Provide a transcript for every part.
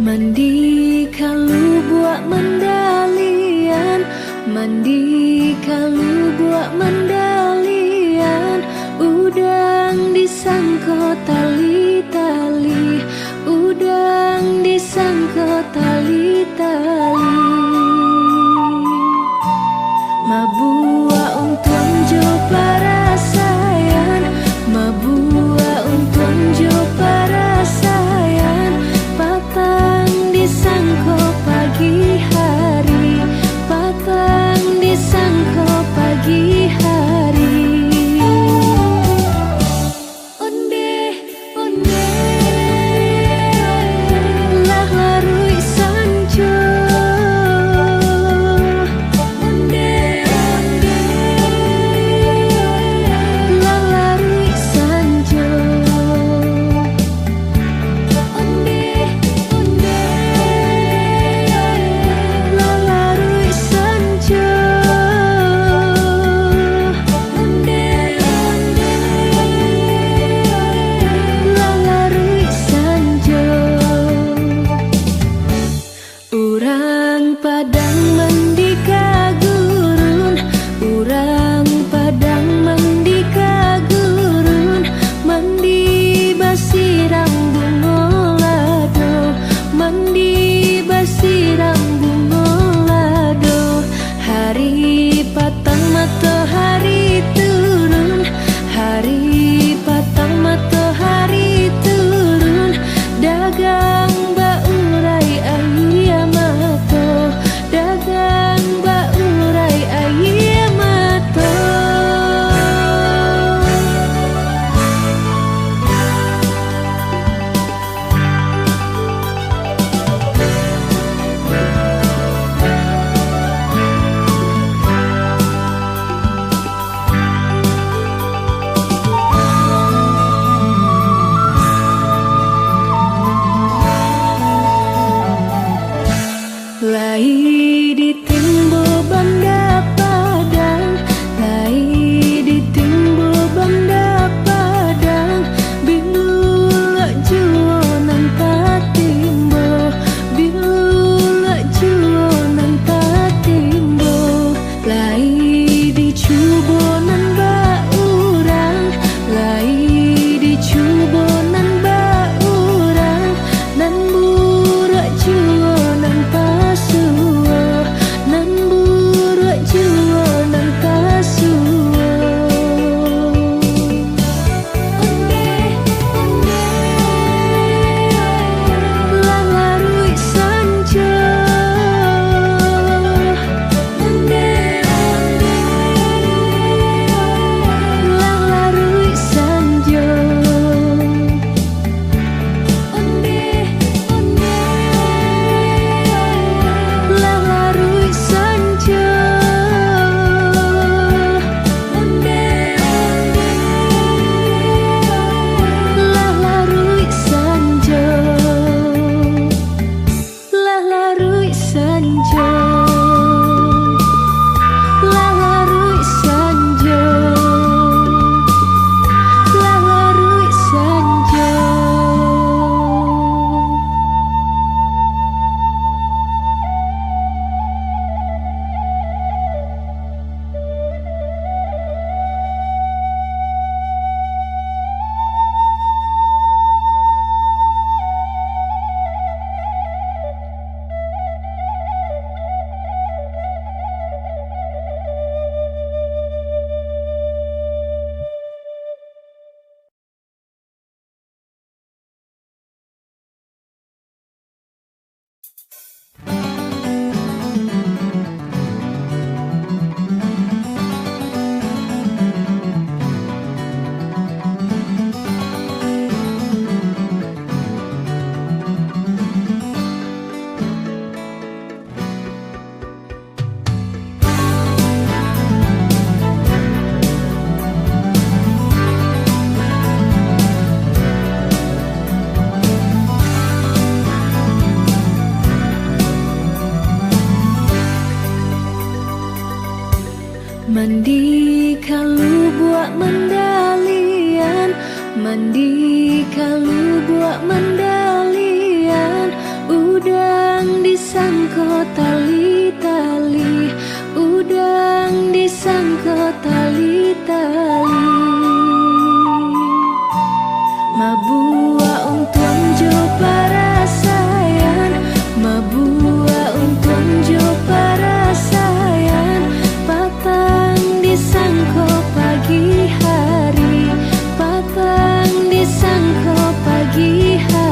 Mandi kalau buat mandalian, mandi kalau buat mandalian. Udang disangko tali-tali, udang disangko tali-tali. Mabua untung jo para sayan, mabua untung jo para sayan. Patang disangko pagi hari, patang disangko pagi hari. Onde, onde, lah larui sanjo. Onde, onde, lah larui sanjo. Onde, onde, lah larui sanjo. Onde, onde, lah larui sanjo. Urang Padang mandi ka gurun, urang Padang mandi ka gurun. Mandi basiram bungolado, mandi basiram bungolado. Hari patang matahari turun, hari patang matahari turun. Dagang baurai ayamato, dagang baurai ayamato. Lai di timbo banda Padang, lai di timbo banda Padang. Bilula juonan tatimbo, bilula juonan tatimbo. Lai di cubonan baurang, lai di cubonan baurang. Nan burak juonan pasuo, nan burak juonan pasuo. Onde, onde, lah larui sanjo. Onde, onde, lah larui sanjo. Onde, onde, lah larui sanjo. Onde, onde, lah larui sanjo. Lah larui sanjo. Lah larui sanjo. Lah larui sanjo. Mandi kalau buat mandalian, mandi kalau buat mandalian. Udang disangko tali-tali, udang disangko tali-tali. Mabua untuang jo para sayang, mabua untuang jo para sayang. Patang disangko pagi hari, patang disangko pagi hari.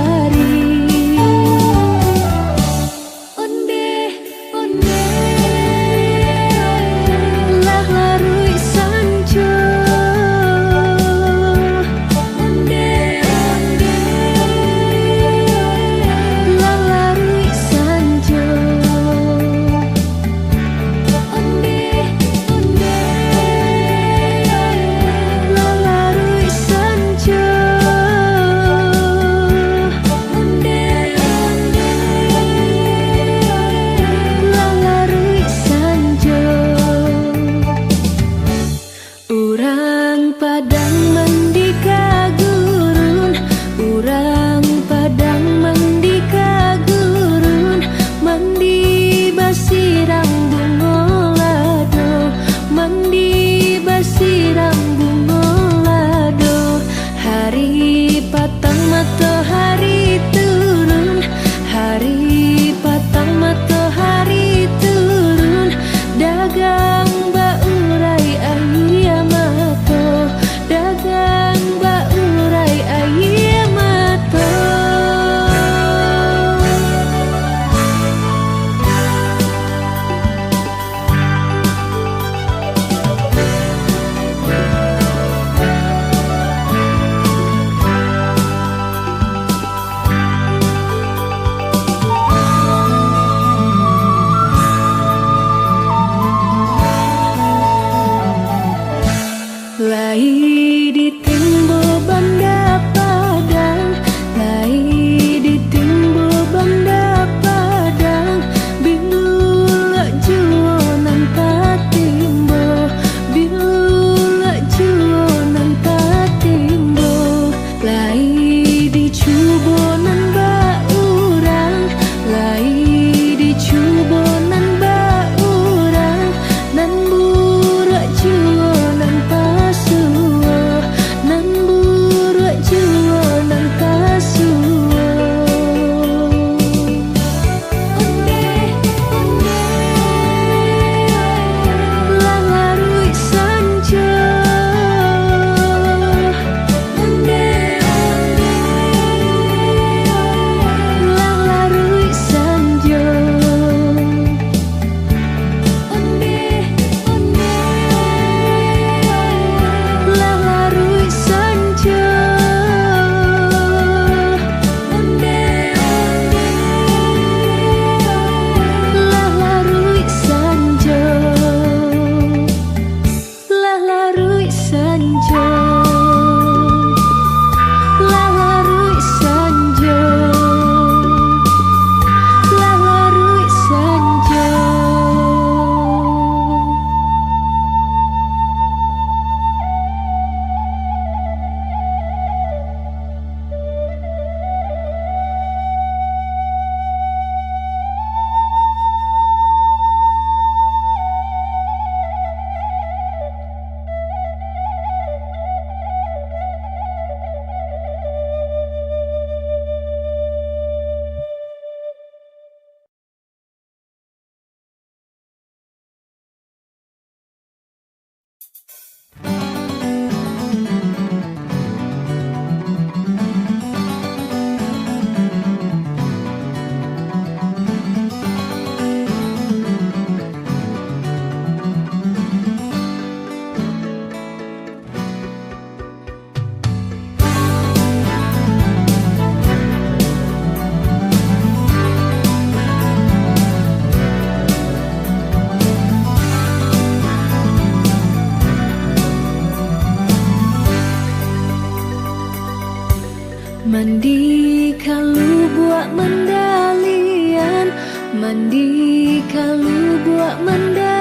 Mandi kalau buat mandalian, mandi kalau buat mandalian.